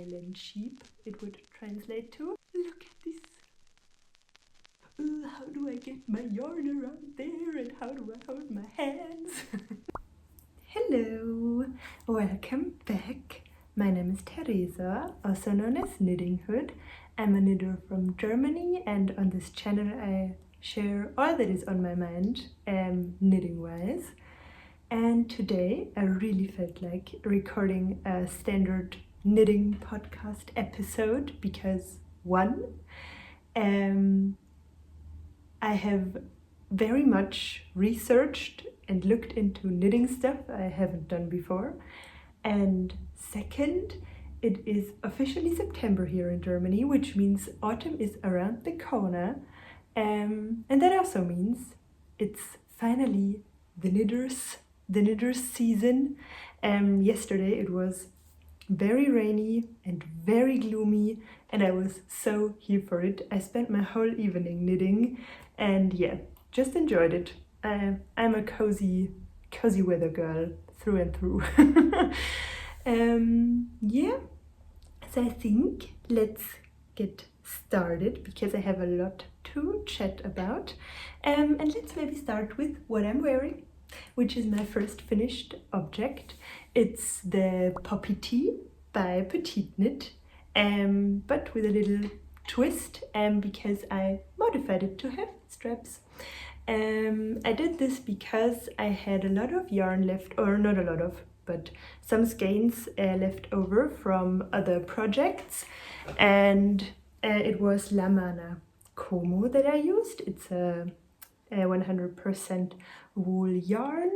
Highland sheep, it would translate to. Look at this. How do I get my yarn around there, and how do I hold my hands? Hello, welcome back. My name is Teresa, also known as Knitting Hood. I'm a knitter from Germany, and on this channel I share all that is on my mind, knitting wise. And today I really felt like recording a standard knitting podcast episode because one, I have very much researched and looked into knitting stuff I haven't done before. And second, it is officially September here in Germany, which means autumn is around the corner. And that also means it's finally the knitters season. Yesterday it was very rainy and very gloomy, and I was so here for it. I spent my whole evening knitting, and yeah, just enjoyed it. I'm a cozy weather girl through and through. Yeah, so I think let's get started because I have a lot to chat about. And let's maybe start with what I'm wearing, which is my first finished object. It's the Poppy Tee by Petite Knit, but with a little twist, because I modified it to have straps. I did this because I had a lot of yarn left, or not a lot of, but some skeins left over from other projects, and it was La Mana Como that I used. It's a 100% wool yarn,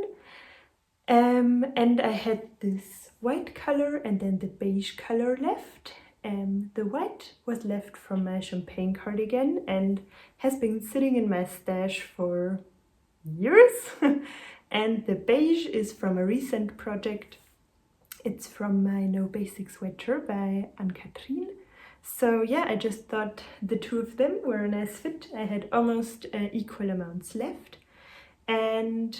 and I had this white color and then the beige color left. The white was left from my champagne cardigan and has been sitting in my stash for years. And the beige is from a recent project. It's from my No Basic Sweater by Anne-Catherine. So yeah, I just thought the two of them were a nice fit. I had almost equal amounts left. And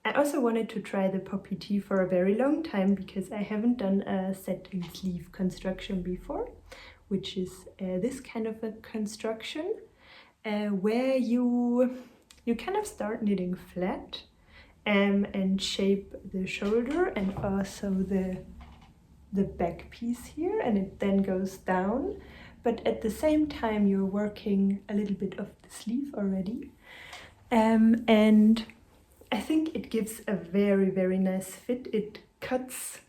I also wanted to try the Poppy Tee for a very long time because I haven't done a satin sleeve construction before, which is this kind of a construction where you kind of start knitting flat and shape the shoulder and also the back piece here, and it then goes down, but at the same time you're working a little bit of the sleeve already, and I think it gives a very, very nice fit. It cuts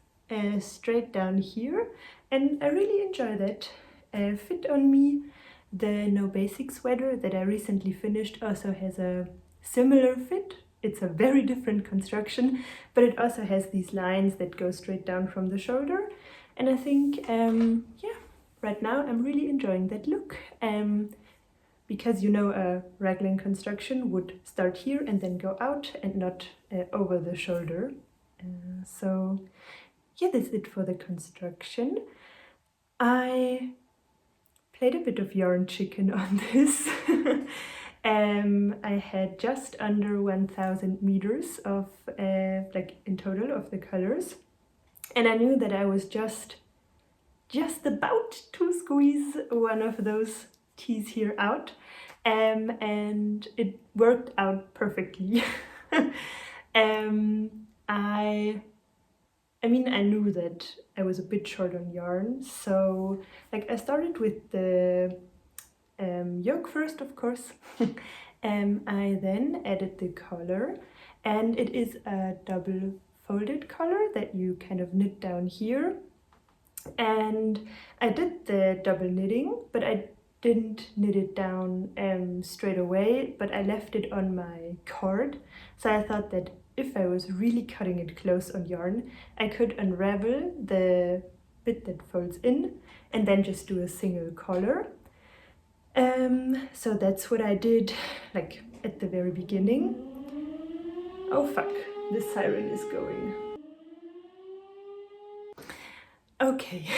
straight down here, and I really enjoy that fit on me. The No Basic Sweater that I recently finished also has a similar fit. It's a very different construction, but it also has these lines that go straight down from the shoulder. And I think, yeah, right now I'm really enjoying that look. Because a raglan construction would start here and then go out and not over the shoulder. So yeah, that's it for the construction. I played a bit of yarn chicken on this. I had just under 1,000 meters of in total of the colors, and I knew that I was just about to squeeze one of those tees here out, and it worked out perfectly. I mean, I knew that I was a bit short on yarn, so I started with the yoke first, of course. I then added the collar, and it is a double folded collar that you kind of knit down here. And I did the double knitting, but I didn't knit it down straight away, but I left it on my cord. So I thought that if I was really cutting it close on yarn, I could unravel the bit that folds in and then just do a single collar. So that's what I did at the very beginning. Oh fuck, the siren is going. Okay,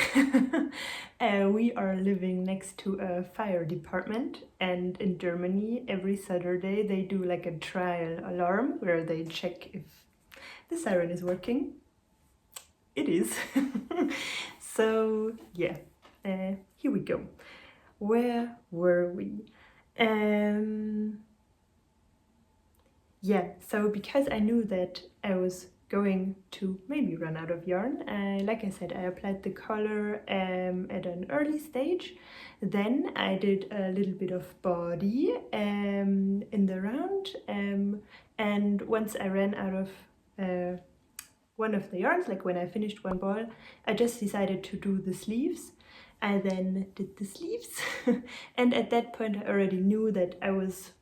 we are living next to a fire department, and in Germany every Saturday they do a trial alarm where they check if the siren is working. It is. So yeah, here we go. Where were we? Yeah, so because I knew that I was going to maybe run out of yarn, like I said, I applied the color at an early stage. Then I did a little bit of body in the round, and once I ran out of one of the yarns, like when I finished one ball, I just decided to do the sleeves. I then did the sleeves and at that point I already knew that I was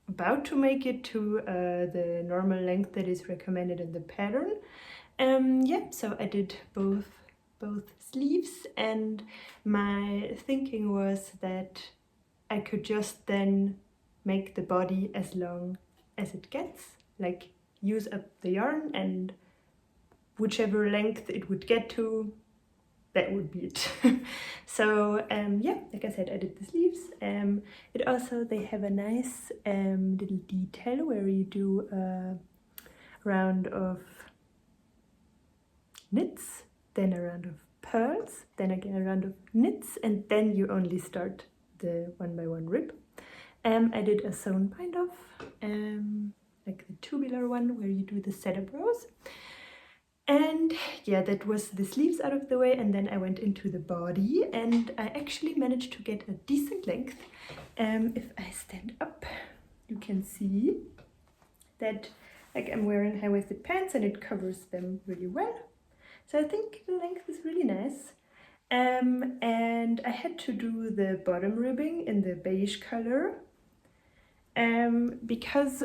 about to make it to the normal length that is recommended in the pattern. Yeah, so I did both sleeves, and my thinking was that I could just then make the body as long as it gets, like use up the yarn, and whichever length it would get to, that would be it. So yeah, like I said, I did the sleeves. It also, they have a nice little detail where you do a round of knits, then a round of pearls, then again a round of knits, and then you only start the 1x1 rib. I did a sewn bind off, like the tubular one where you do the setup rows. And yeah, that was the sleeves out of the way, and then I went into the body, and I actually managed to get a decent length. If I stand up, you can see that like I'm wearing high-waisted pants and it covers them really well. So I think the length is really nice. And I had to do the bottom ribbing in the beige color. Because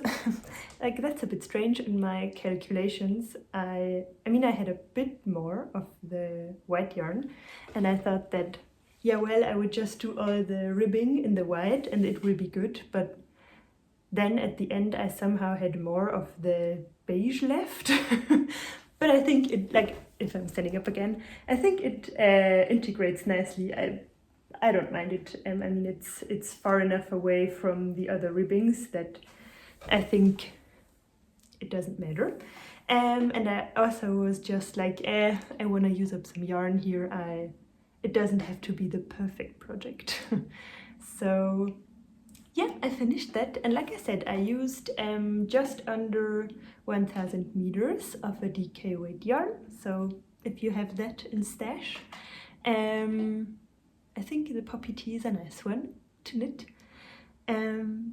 like that's a bit strange in my calculations. I mean I had a bit more of the white yarn, and I thought that, yeah, well, I would just do all the ribbing in the white and it will be good, but then at the end I somehow had more of the beige left. But I think it, like, if I'm standing up again, I think it integrates nicely. I don't mind it. I mean, it's far enough away from the other ribbings that I think it doesn't matter. And I also was just like, I want to use up some yarn here. It doesn't have to be the perfect project. So yeah, I finished that. And like I said, I used just under 1000 meters of a DK weight yarn. So if you have that in stash, I think the poppy tea is a nice one to knit.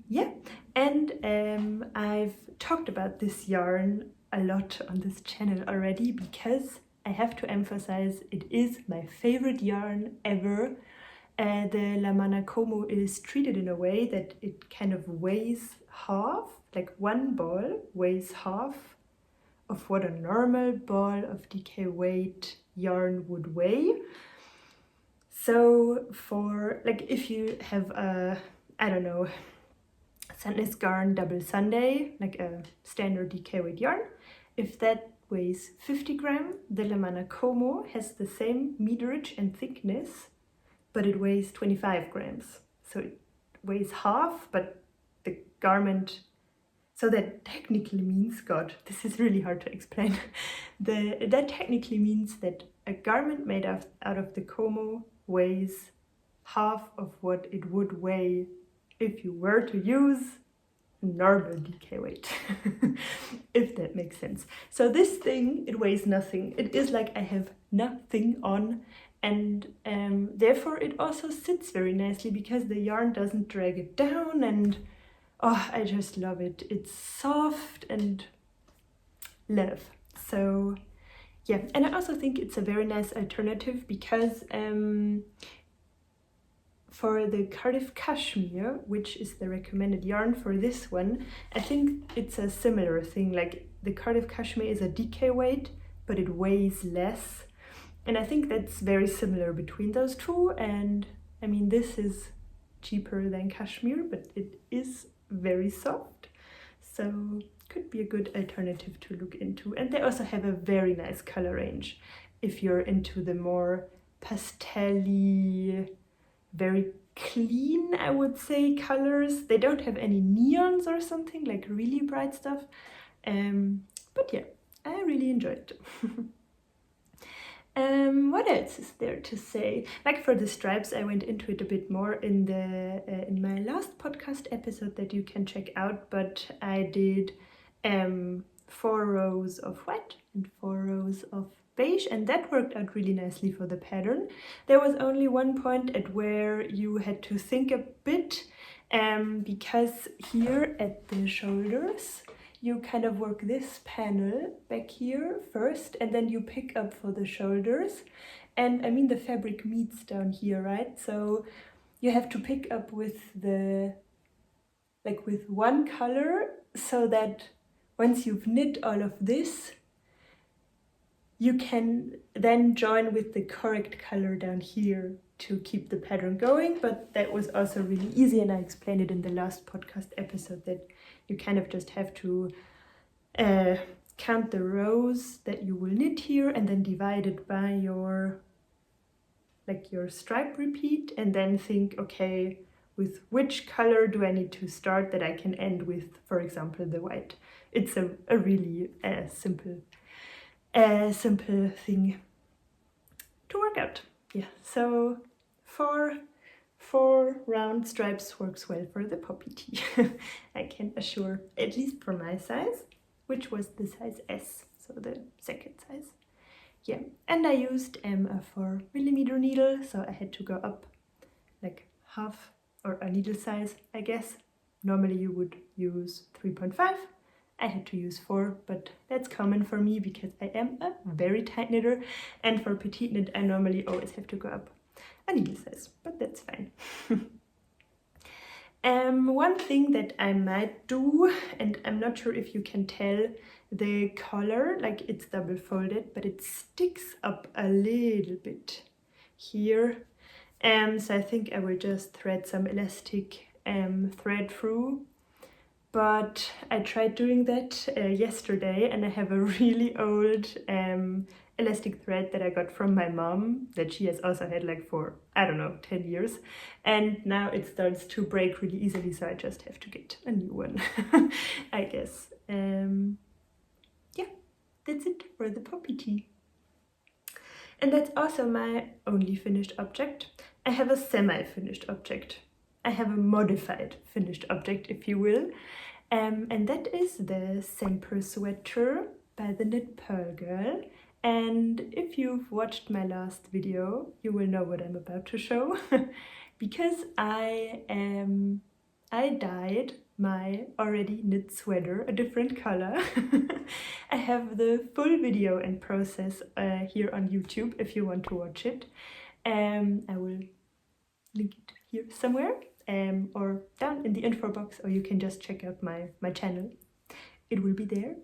Yeah, and I've talked about this yarn a lot on this channel already because I have to emphasize it is my favorite yarn ever. The La Mana Como is treated in a way that it kind of weighs half, like one ball weighs half of what a normal ball of DK weight yarn would weigh. So for, like, if you have a, I don't know, Sandnes Garn Double Sunday, like a standard DK weight yarn, if that weighs 50 grams, the La Mana Como has the same meterage and thickness, but it weighs 25 grams. So it weighs half, but the garment, so that technically means, God, this is really hard to explain. That technically means that a garment made out of the Como weighs half of what it would weigh if you were to use normal DK weight. If that makes sense. So this thing, it weighs nothing. It is like I have nothing on, and therefore it also sits very nicely because the yarn doesn't drag it down, and oh, I just love it. It's soft and love. So yeah, and I also think it's a very nice alternative because for the Cardiff Cashmere, which is the recommended yarn for this one, I think it's a similar thing. Like the Cardiff Cashmere is a DK weight, but it weighs less. And I think that's very similar between those two. And I mean, this is cheaper than cashmere, but it is very soft. So could be a good alternative to look into. And they also have a very nice color range if you're into the more pastel-y, very clean, I would say, colors. They don't have any neons or something, like really bright stuff. But yeah, I really enjoyed it. What else is there to say? Like for the stripes, I went into it a bit more in the in my last podcast episode that you can check out. But I did 4 rows of white and 4 rows of beige, and that worked out really nicely for the pattern. There was only one point at where you had to think a bit, because here at the shoulders you kind of work this panel back here first, and then you pick up for the shoulders. And I mean, the fabric meets down here, right? So you have to pick up with the, like with one color, so that once you've knit all of this, you can then join with the correct color down here to keep the pattern going. But that was also really easy, and I explained it in the last podcast episode that you kind of just have to count the rows that you will knit here and then divide it by your stripe repeat, and then think, okay, with which color do I need to start that I can end with, for example, the white. It's a really simple thing to work out. Yeah, so four round stripes works well for the poppy tee. I can assure, at least for my size, which was the size S, so the second size. Yeah, and I used a 4mm needle, so I had to go up like half, or a needle size, I guess. Normally you would use 3.5. I had to use 4, but that's common for me because I am a very tight knitter, and for petite knit I normally always have to go up a needle size, but that's fine. One thing that I might do, and I'm not sure if you can tell the collar, like it's double folded, but it sticks up a little bit here. So I think I will just thread some elastic thread through. But I tried doing that yesterday, and I have a really old elastic thread that I got from my mom that she has also had like for, I don't know, 10 years. And now it starts to break really easily, so I just have to get a new one, I guess. Yeah, that's it for the poppy tee. And that's also my only finished object. I have a semi-finished object. I have a modified finished object, if you will. And that is the Semper Sweater by the Knit Pearl Girl. And if you've watched my last video, you will know what I'm about to show. Because I dyed my already knit sweater a different color. I have the full video and process here on YouTube if you want to watch it. I will link it here somewhere, or down in the info box, or you can just check out my channel. It will be there.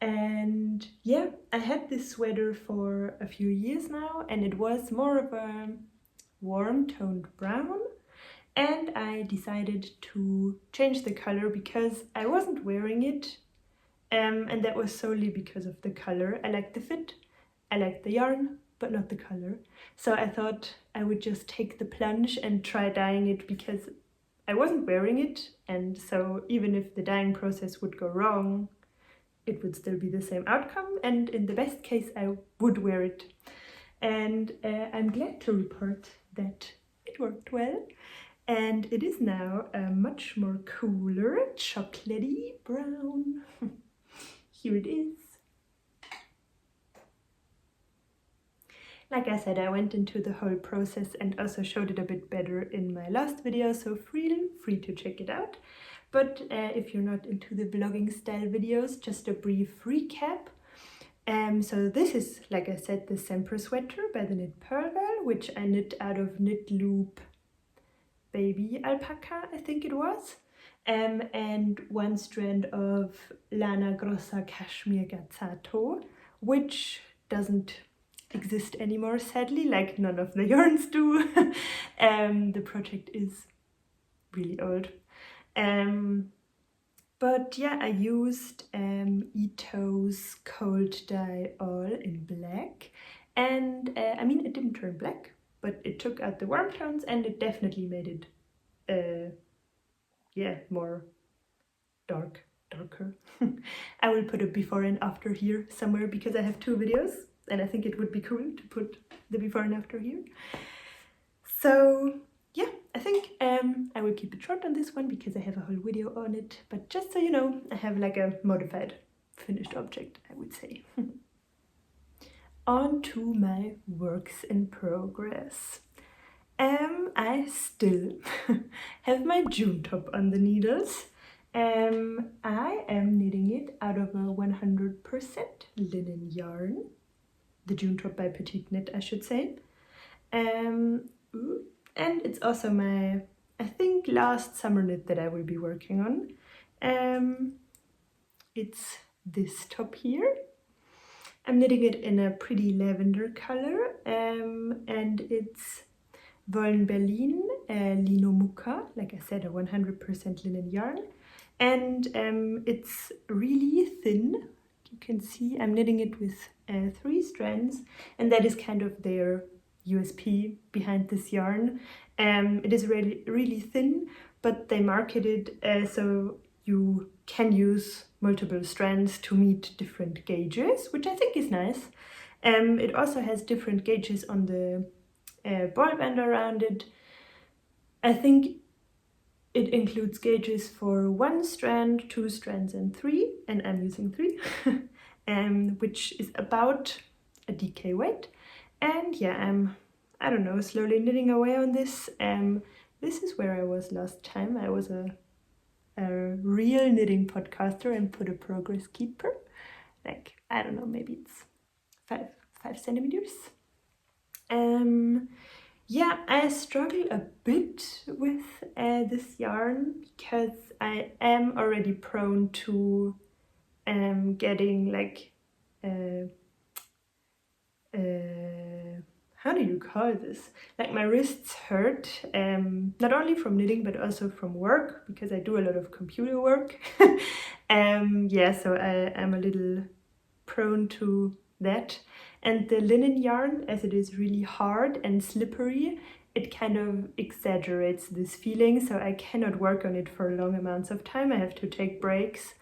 And yeah, I had this sweater for a few years now, and it was more of a warm toned brown, and I decided to change the color because I wasn't wearing it, and that was solely because of the color. I liked the fit, I liked the yarn, but not the color. So I thought I would just take the plunge and try dyeing it, because I wasn't wearing it, and so even if the dyeing process would go wrong, it would still be the same outcome, and in the best case I would wear it. And I'm glad to report that it worked well, and it is now a much more cooler chocolatey brown. Here it is. Like I said, I went into the whole process and also showed it a bit better in my last video, so feel free to check it out. But if you're not into the vlogging style videos, just a brief recap. So this is, like I said, the Semper Sweater by the Knit Pearl Girl, which I knit out of Knit Loop Baby Alpaca, I think it was. And one strand of Lana Grossa Cashmere Gazzato, which doesn't exist anymore, sadly, like none of the yarns do. The project is really old. But yeah, I used Ito's Cold Dye All in black, and I mean, it didn't turn black, but it took out the warm tones, and it definitely made it yeah, more darker. I will put a before and after here somewhere, because I have 2 videos and I think it would be cool to put the before and after here. So yeah, I think I will keep it short on this one because I have a whole video on it, but just so you know, I have like a modified finished object, I would say. On to my works in progress. I still have my June top on the needles. I am knitting it out of a 100% linen yarn. The June top by Petite Knit, I should say. And it's also my, I think, last summer knit that I will be working on. It's this top here. I'm knitting it in a pretty lavender color, and it's Wollen Berlin Lino Mucca, like I said, a 100% linen yarn, and it's really thin. You can see I'm knitting it with 3 strands, and that is kind of their USP behind this yarn. It is really thin, but they market it so you can use multiple strands to meet different gauges, which I think is nice. It also has different gauges on the ball band around it. I think it includes gauges for 1 strand, 2 strands and 3, and I'm using 3, which is about a DK weight. And yeah, I don't know, slowly knitting away on this. This is where I was last time. I was a real knitting podcaster and put a progress keeper. Like, I don't know, maybe it's 5 centimeters. Yeah, I struggle a bit with this yarn because I am already prone to getting like how do you call this? Like my wrists hurt, not only from knitting but also from work, because I do a lot of computer work. Yeah, so I am a little prone to that. And the linen yarn, as it is really hard and slippery, it kind of exaggerates this feeling, so I cannot work on it for long amounts of time. I have to take breaks.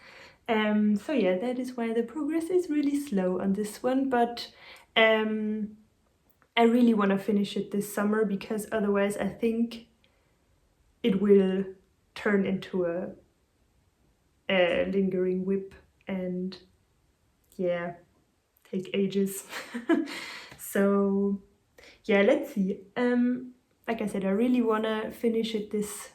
So yeah, that is why the progress is really slow on this one, but I really want to finish it this summer, because otherwise I think it will turn into a lingering whip and yeah, take ages. So yeah, let's see. Like I said, I really want to finish it this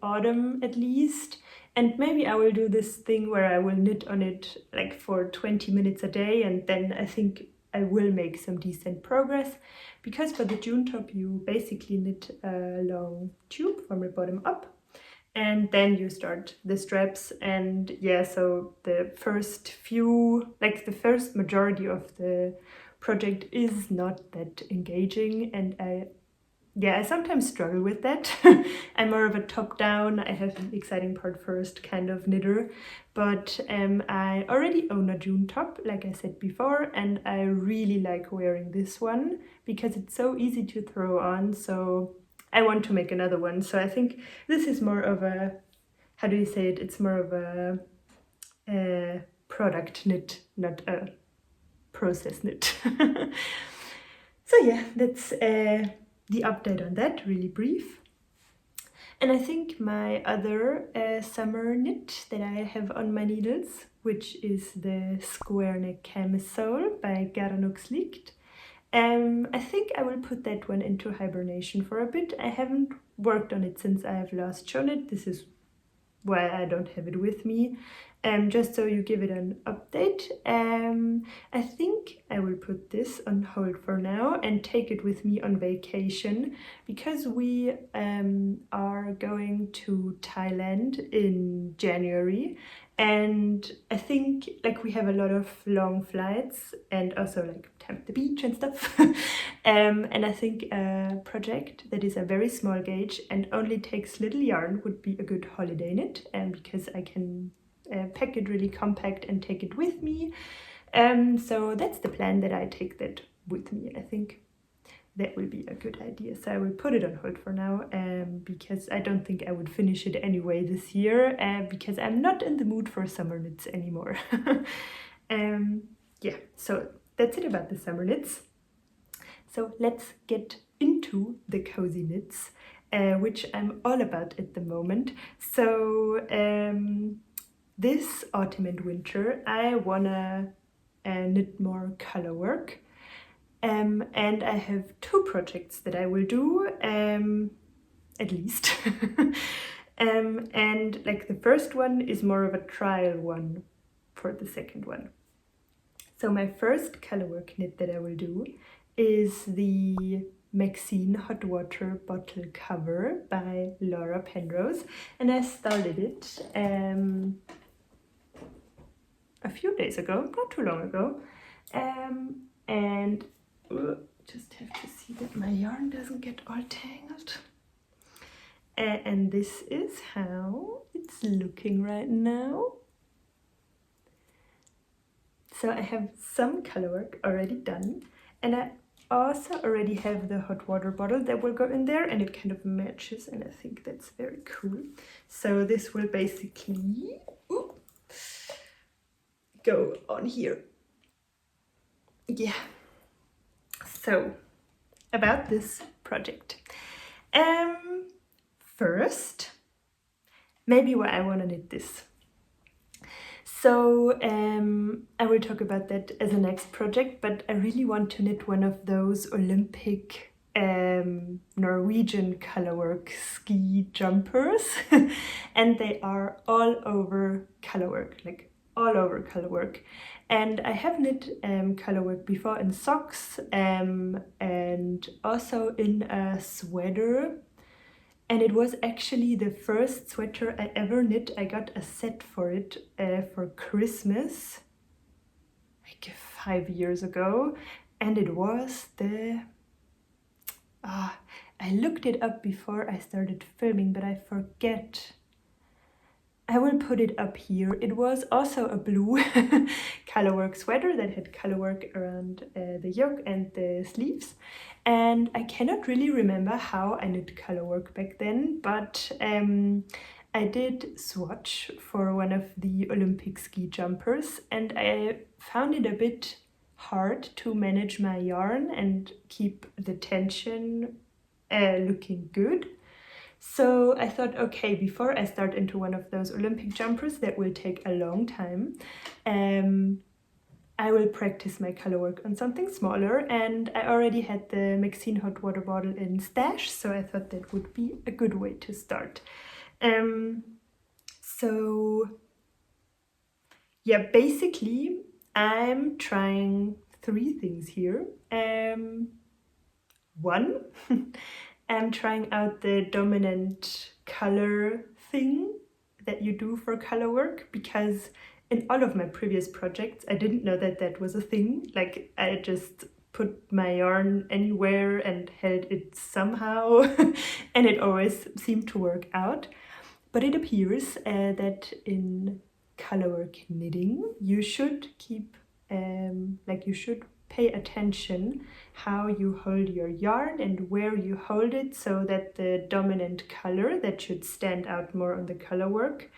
autumn at least, and maybe I will do this thing where I will knit on it like for 20 minutes a day, and then I think I will make some decent progress, because for the June top you basically knit a long tube from the bottom up, and then you start the straps. And yeah, so the first few, like the first majority of the project is not that engaging, and I sometimes struggle with that. I'm more of a top-down, I have an exciting part first kind of knitter, but I already own a June top, like I said before, and I really like wearing this one because it's so easy to throw on, so I want to make another one. So I think this is more of a, how do you say it, it's more of a product knit, not a process knit. So yeah, that's the update on that, really brief. And I think my other summer knit that I have on my needles, which is the square neck camisole by Garnoxlicht. I think I will put that one into hibernation for a bit. I haven't worked on it since I have last shown it. This is why I don't have it with me. Just so you give it an update, I think I will put this on hold for now and take it with me on vacation, because we are going to Thailand in January, and I think like we have a lot of long flights and also like time at the beach and stuff. And I think a project that is a very small gauge and only takes little yarn would be a good holiday knit, because I can pack it really compact and take it with me. So that's the plan, that I take that with me. I think that will be a good idea. So I will put it on hold for now, because I don't think I would finish it anyway this year, because I'm not in the mood for summer knits anymore. Yeah, so that's it about the summer knits. So let's get into the cozy knits, which I'm all about at the moment. So this autumn and winter I wanna knit more color work, and I have 2 projects that I will do, at least. And like the first one is more of a trial one for the second one. So my first color work knit that I will do is the Maxine hot water bottle cover by Laura Penrose, and I started it a few days ago, not too long ago, and just have to see that my yarn doesn't get all tangled. And this is how it's looking right now. So I have some color work already done, and I also already have the hot water bottle that will go in there, and it kind of matches, and I think that's very cool. So this will basically go on here. Yeah. So about this project. First, maybe why I want to knit this. So I will talk about that as a next project, but I really want to knit one of those Olympic Norwegian colorwork ski jumpers, and they are all over colorwork, like all over colorwork. And I have knit colorwork before in socks and also in a sweater. And it was actually the first sweater I ever knit. I got a set for it for Christmas, like 5 years ago. And it was the... I looked it up before I started filming, but I forget. I will put it up here. It was also a blue colorwork sweater that had colorwork around the yoke and the sleeves. And I cannot really remember how I knit colorwork back then, but I did swatch for one of the Olympic ski jumpers, and I found it a bit hard to manage my yarn and keep the tension looking good. So I thought, okay, before I start into one of those Olympic jumpers that will take a long time, I will practice my color work on something smaller, and I already had the Maxine hot water bottle in stash, so I thought that would be a good way to start. So yeah, basically I'm trying 3 things here. One, I'm trying out the dominant color thing that you do for color work, because in all of my previous projects I didn't know that that was a thing. Like, I just put my yarn anywhere and held it somehow and it always seemed to work out. But it appears that in colorwork knitting you should keep you should pay attention how you hold your yarn and where you hold it, so that the dominant color that should stand out more on the colorwork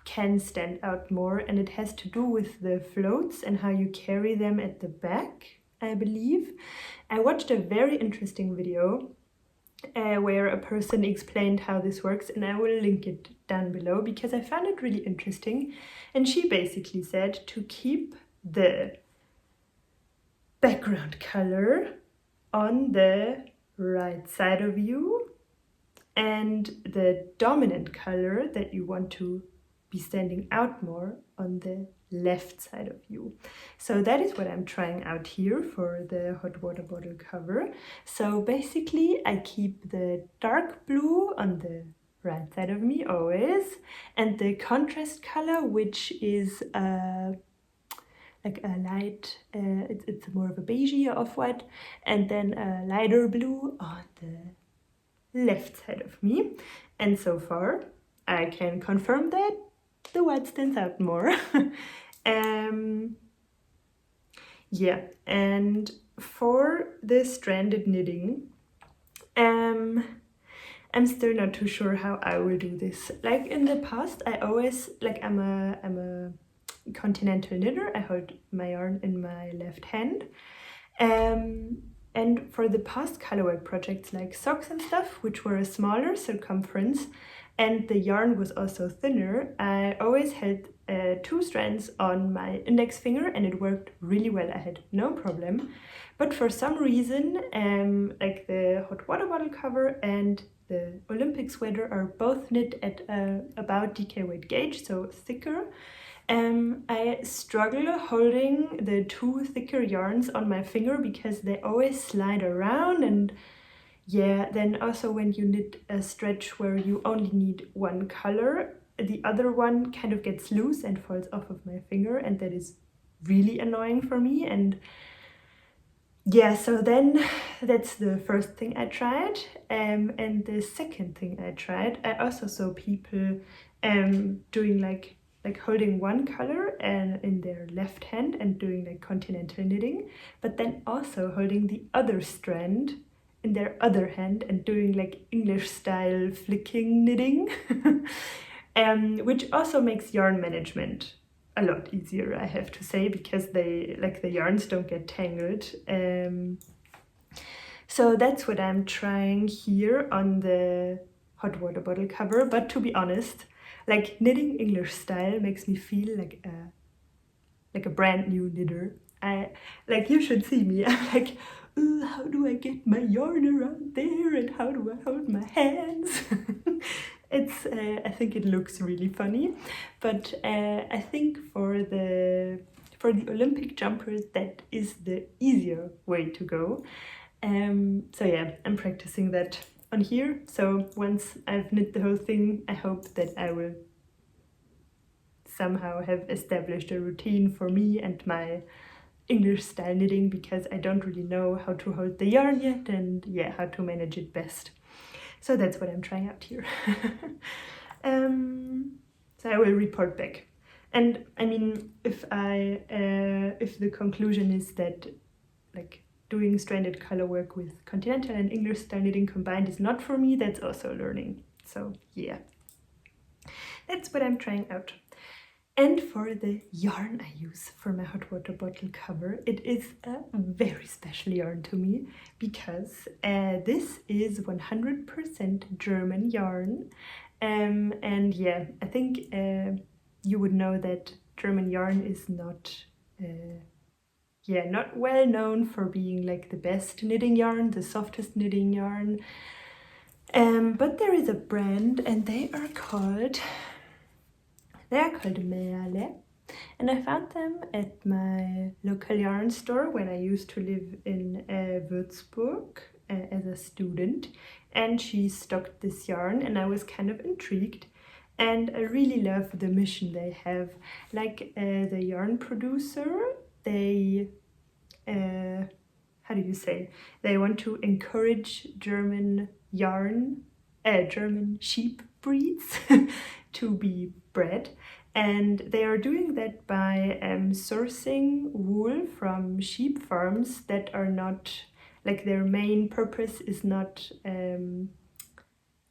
can stand out more, and it has to do with the floats and how you carry them at the back, I believe. I watched a very interesting video where a person explained how this works, and I will link it down below because I found it really interesting. And she basically said to keep the background color on the right side of you and the dominant color that you want to be standing out more on the left side of you. So that is what I'm trying out here for the hot water bottle cover. So basically I keep the dark blue on the right side of me always, and the contrast color, which is like a light, it's more of a beige or off-white, and then a lighter blue on the left side of me. And so far I can confirm that the white stands out more. Yeah, and for the stranded knitting, I'm still not too sure how I will do this. Like in the past, I always, like I'm a continental knitter. I hold my yarn in my left hand. And for the past colorwork projects like socks and stuff, which were a smaller circumference, and the yarn was also thinner, I always held 2 strands on my index finger, and it worked really well. I had no problem. But for some reason, like the hot water bottle cover and the Olympic sweater are both knit at about DK weight gauge, so thicker. I struggle holding the 2 thicker yarns on my finger because they always slide around, and yeah, then also when you knit a stretch where you only need one color, the other one kind of gets loose and falls off of my finger, and that is really annoying for me. And yeah, so then that's the first thing I tried. And the second thing I tried, I also saw people doing like holding one color and in their left hand and doing like continental knitting, but then also holding the other strand in their other hand and doing like English style flicking knitting, which also makes yarn management a lot easier, I have to say, because they like the yarns don't get tangled. So that's what I'm trying here on the hot water bottle cover. But to be honest, like knitting English style makes me feel like a brand new knitter. Like, you should see me. I'm like, how do I get my yarn around there, and how do I hold my hands? It's I think it looks really funny, but I think for the Olympic jumpers that is the easier way to go. So yeah, I'm practicing that on here. So once I've knit the whole thing, I hope that I will somehow have established a routine for me and my English style knitting, because I don't really know how to hold the yarn yet, and yeah, how to manage it best. So that's what I'm trying out here. So I will report back. And I mean, if the conclusion is that like doing stranded color work with continental and English style knitting combined is not for me, that's also learning. So yeah, that's what I'm trying out. And for the yarn I use for my hot water bottle cover, it is a very special yarn to me, because this is 100% German yarn. And yeah, I think you would know that German yarn is not well known for being like the best knitting yarn, the softest knitting yarn. But there is a brand, and they are called Merle, and I found them at my local yarn store when I used to live in Würzburg as a student, and she stocked this yarn, and I was kind of intrigued, and I really love the mission they have. Like the yarn producer, they how do you say, they want to encourage German sheep breeds to be bred, and they are doing that by sourcing wool from sheep farms that are not, like, their main purpose is not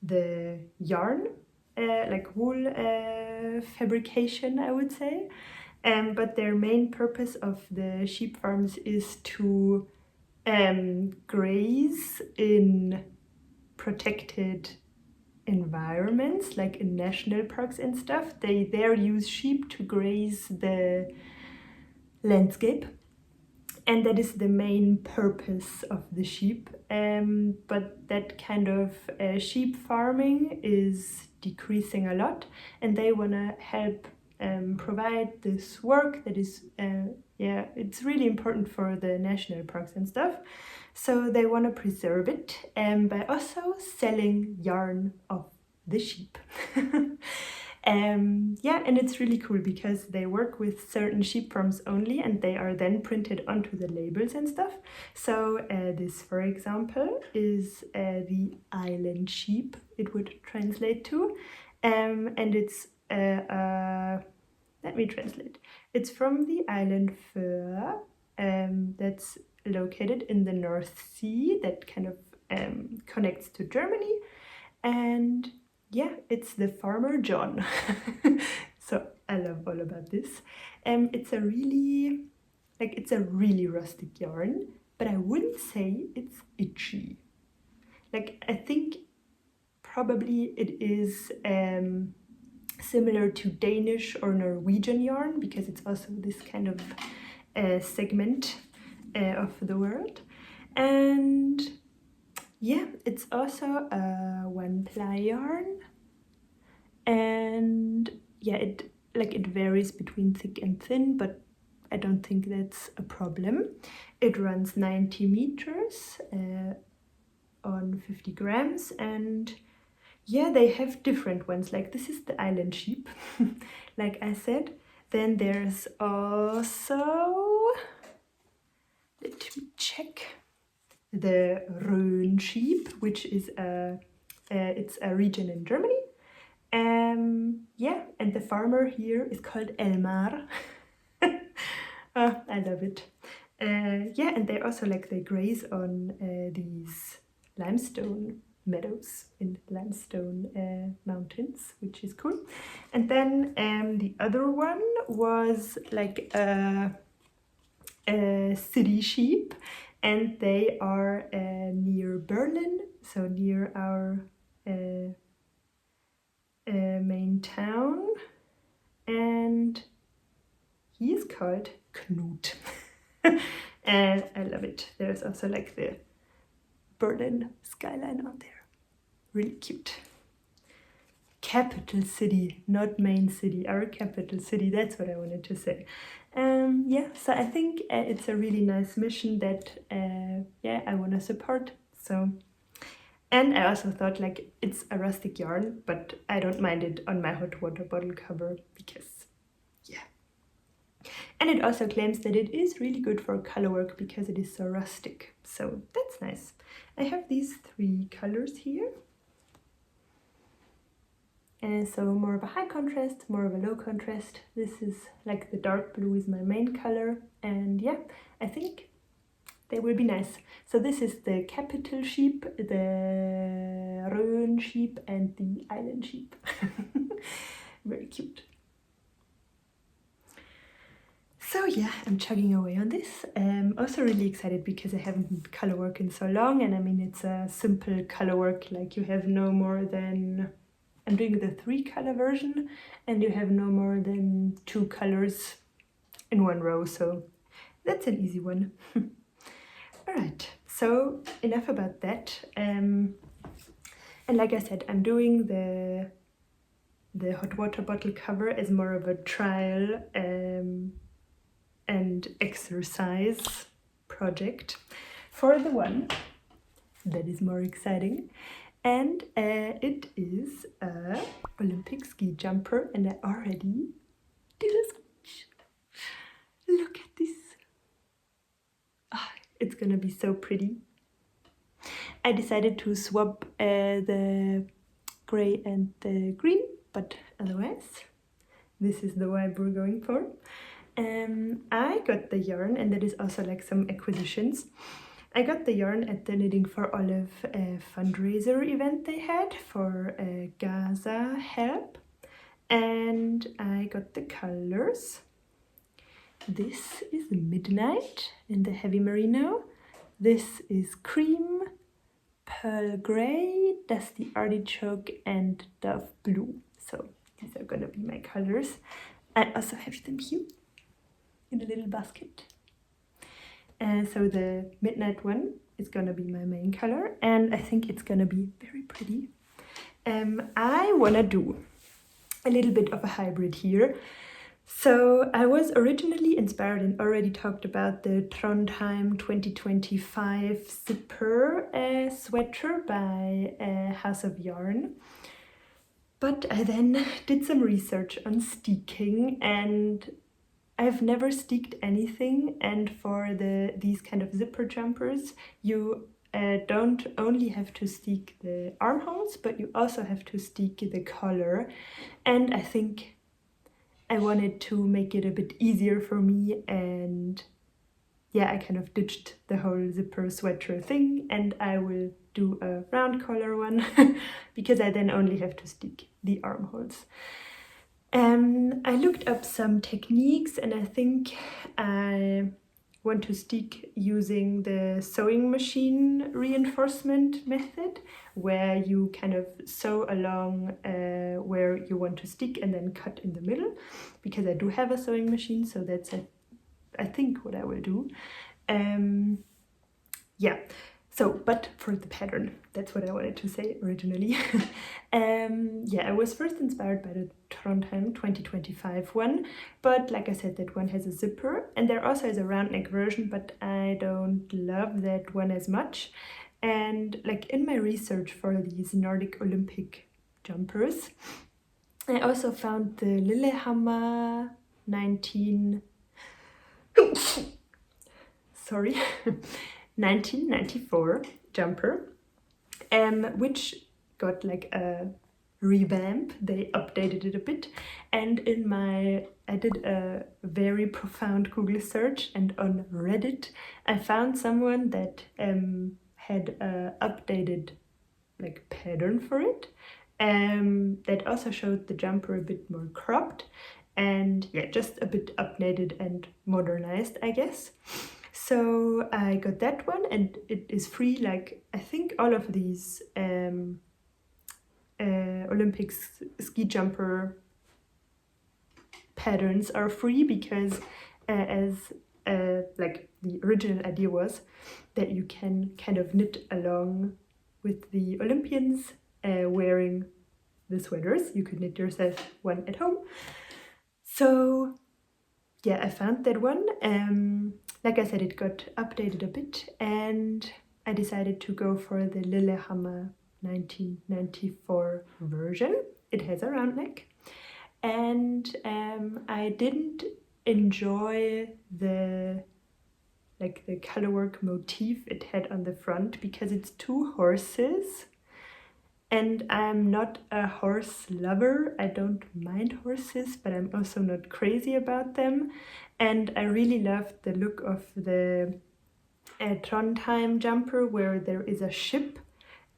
the yarn, like wool fabrication, I would say, but their main purpose of the sheep farms is to graze in protected environments, like in national parks and stuff. They there use sheep to graze the landscape, and that is the main purpose of the sheep. But that kind of sheep farming is decreasing a lot, and they want to help provide this work that is it's really important for the national parks and stuff. So they want to preserve it by also selling yarn of the sheep. And it's really cool because they work with certain sheep farms only, and they are then printed onto the labels and stuff. So this, for example, is the island sheep, it would translate to, and it's let me translate. It's from the island Föhr, that's located in the North Sea, that kind of connects to Germany, and yeah, it's the farmer John. So I love all about this. It's a really, it's a really rustic yarn, but I wouldn't say it's itchy. Like, I think probably it is similar to Danish or Norwegian yarn, because it's also this kind of segment of the world. And yeah, it's also a 1-ply yarn, and yeah, it varies between thick and thin, but I don't think that's a problem. It runs 90 meters on 50 grams, and yeah, they have different ones. Like, this is the island sheep, like I said. Then there's also, let me check, the Rhön sheep, which is it's a region in Germany. Yeah, and the farmer here is called Elmar. Oh, I love it. Yeah, and they also they graze on these limestone meadows in limestone mountains, which is cool. And then the other one was like a city sheep, and they are near Berlin, so near our main town, and he is called Knut. And I love it. There's also like the Berlin skyline out there. Really cute. Capital city, not main city, our capital city, that's what I wanted to say. Yeah, so I think it's a really nice mission that yeah, I want to support. So, and I also thought it's a rustic yarn, but I don't mind it on my hot water bottle cover, because yeah. And it also claims that it is really good for color work because it is so rustic. So that's nice. I have these 3 colors here. And so more of a high contrast, more of a low contrast. This is the dark blue is my main color. And yeah, I think they will be nice. So this is the capital sheep, the Rhön sheep, and the island sheep. Very cute. So yeah, I'm chugging away on this. I'm also really excited because I haven't color worked in so long, and I mean, it's a simple color work, you have no more than, I'm doing the 3-color version, and you have no more than 2 colors in one row, so that's an easy one. Alright, so enough about that. And like I said, I'm doing the hot water bottle cover as more of a trial and exercise project for the one that is more exciting. And it is a Olympic ski jumper, and I already did a switch. Look at this. It's gonna be so pretty. I decided to swap the gray and the green, but otherwise, this is the vibe we're going for. I got the yarn, and that is also some acquisitions. I got the yarn at the Knitting for Olive fundraiser event they had for Gaza help, and I got the colors. This is Midnight in the heavy merino. This is Cream, Pearl Grey, Dusty Artichoke, and Dove Blue. So these are gonna be my colors. I also have them here in a little basket. And so the Midnight one is gonna be my main color, and I think it's gonna be very pretty. I wanna do a little bit of a hybrid here. So I was originally inspired and already talked about the Trondheim 2025 Semper Sweater by House of Yarn. But I then did some research on steeking, and I've never steeked anything, and for these kind of zipper jumpers, you don't only have to steek the armholes, but you also have to steek the collar. And I think I wanted to make it a bit easier for me, and yeah, I kind of ditched the whole zipper sweater thing, and I will do a round collar one because I then only have to steek the armholes. I looked up some techniques, and I think I want to stick using the sewing machine reinforcement method, where you kind of sew along where you want to stick and then cut in the middle, because I do have a sewing machine, so that's I think what I will do. Yeah, so, but for the pattern, that's what I wanted to say originally. Yeah, I was first inspired by the Trondheim 2025 one, but like I said, that one has a zipper, and there also is a round neck version, but I don't love that one as much. And like in my research for these Nordic Olympic jumpers, I also found the Lillehammer 1994 jumper, which got like a revamp. They updated it a bit, and I did a very profound Google search, and on Reddit I found someone that had a updated like pattern for it, that also showed the jumper a bit more cropped, and yeah, just a bit updated and modernized, I guess. So I got that one, and it is free. Like I think all of these Olympics ski jumper patterns are free, because as like the original idea was that you can kind of knit along with the Olympians wearing the sweaters. You could knit yourself one at home. So yeah, I found that one. Like I said, it got updated a bit, and I decided to go for the Lillehammer 1994 version. It has a round neck, and I didn't enjoy the colorwork motif it had on the front, because it's two horses, and I'm not a horse lover. I don't mind horses, but I'm also not crazy about them. And I really loved the look of the Trondheim jumper, where there is a ship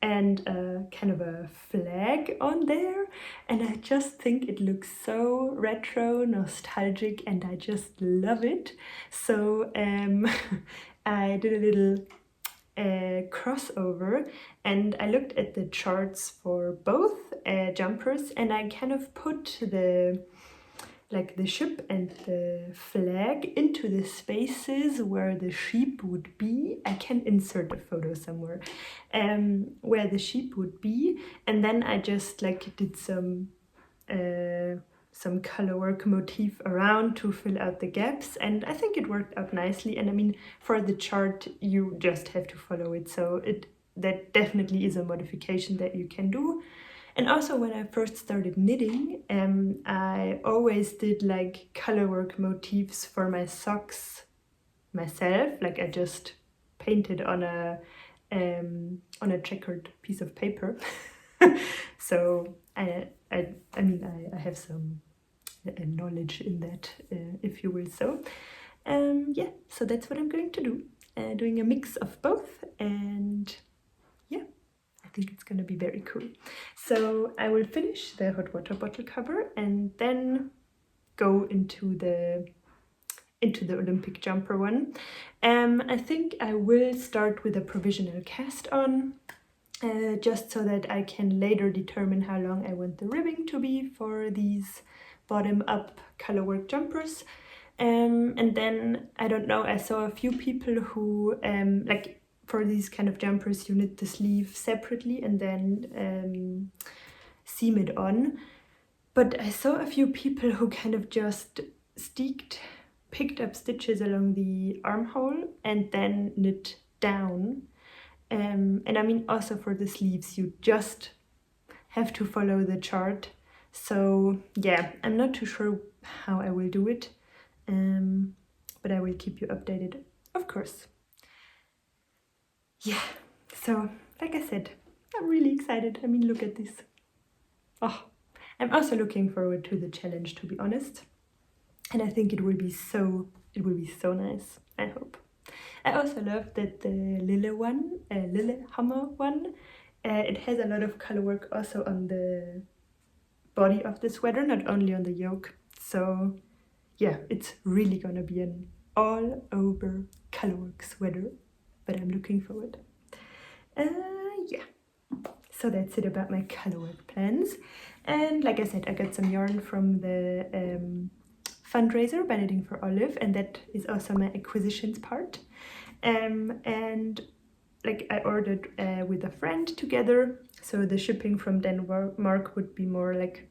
and a kind of a flag on there, and I just think it looks so retro, nostalgic, and I just love it. So I did a little crossover, and I looked at the charts for both jumpers, and I kind of put the ship and the flag into the spaces where the sheep would be. I can insert a photo somewhere where the sheep would be, and then I just did some colorwork motif around to fill out the gaps, and I think it worked out nicely. And I mean, for the chart you just have to follow it, so that definitely is a modification that you can do. And also, when I first started knitting, I always did colorwork motifs for my socks myself. Like I just painted on a checkered piece of paper. So I have some knowledge in that, if you will. So yeah, so that's what I'm going to do. Doing a mix of both, and yeah, I think it's gonna be very cool. So I will finish the hot water bottle cover and then go into the Olympic jumper one. I think I will start with a provisional cast on, just so that I can later determine how long I want the ribbing to be for these bottom up colorwork jumpers. And then, I don't know, I saw a few people who for these kind of jumpers you knit the sleeve separately and then seam it on. But I saw a few people who kind of just picked up stitches along the armhole and then knit down. And I mean, also for the sleeves you just have to follow the chart. So yeah, I'm not too sure how I will do it, but I will keep you updated, of course. Yeah, so like I said, I'm really excited. I mean, look at this. Oh, I'm also looking forward to the challenge, to be honest. And I think it will be so nice, I hope. I also love that the Lillehammer one, it has a lot of color work also on the body of the sweater, not only on the yoke. So yeah, it's really gonna be an all over colorwork sweater, but I'm looking forward. Yeah, so that's it about my colorwork plans. And like I said, I got some yarn from the fundraiser by Knitting for Olive, and that is also my acquisitions part. And like I ordered with a friend together, so the shipping from Denmark would be more like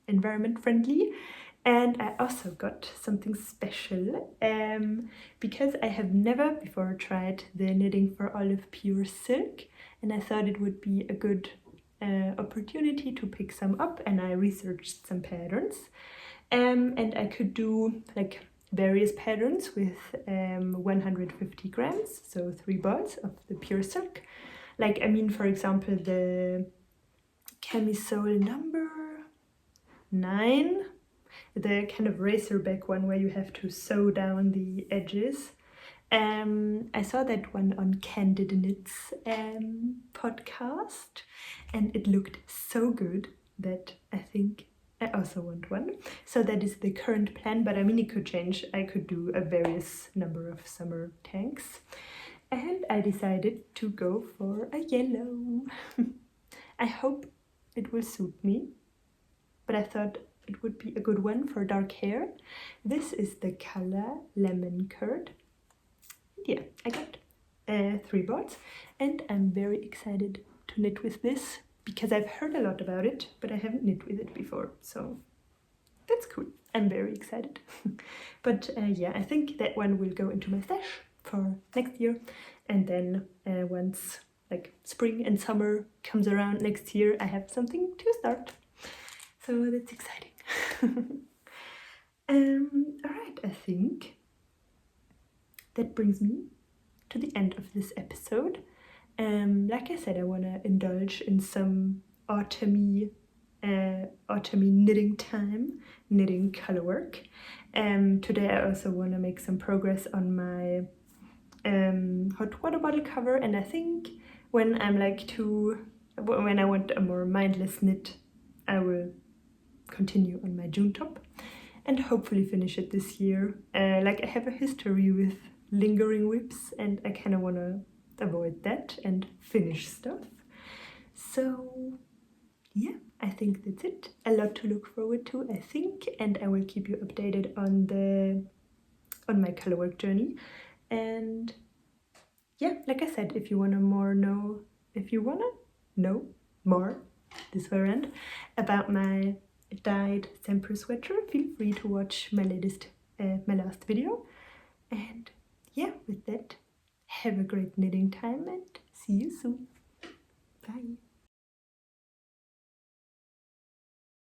environment friendly. And I also got something special because I have never before tried the Knitting for Olive pure silk, and I thought it would be a good opportunity to pick some up, and I researched some patterns. And I could do like various patterns with 150 grams, so 3 balls of the pure silk. Like, I mean, for example, the Cami number 9, the kind of racerback one where you have to sew down the edges. I saw that one on Candid Knits podcast, and it looked so good that I think I also want one. So that is the current plan, but I mean, it could change. I could do a various number of summer tanks. And I decided to go for a yellow. I hope it will suit me, but I thought it would be a good one for dark hair. This is the color Lemon Curd. Yeah, I got 3 balls, and I'm very excited to knit with this because I've heard a lot about it, but I haven't knit with it before, so that's cool. I'm very excited. But yeah, I think that one will go into my stash for next year, and then once like spring and summer comes around next year, I have something to start. So that's exciting. Alright, I think that brings me to the end of this episode. Like I said, I want to indulge in some autumny knitting time, knitting color work. Today I also want to make some progress on my hot water bottle cover, and I think when I'm like when I want a more mindless knit, I will continue on my June top and hopefully finish it this year. Like I have a history with lingering whips, and I kind of want to avoid that and finish stuff. So yeah, I think that's it. A lot to look forward to, I think, and I will keep you updated on my colorwork journey. And yeah, like I said, if you wanna know more this way around about my dyed Semper Sweater, feel free to watch my last video. And yeah, with that, have a great knitting time and see you soon. Bye.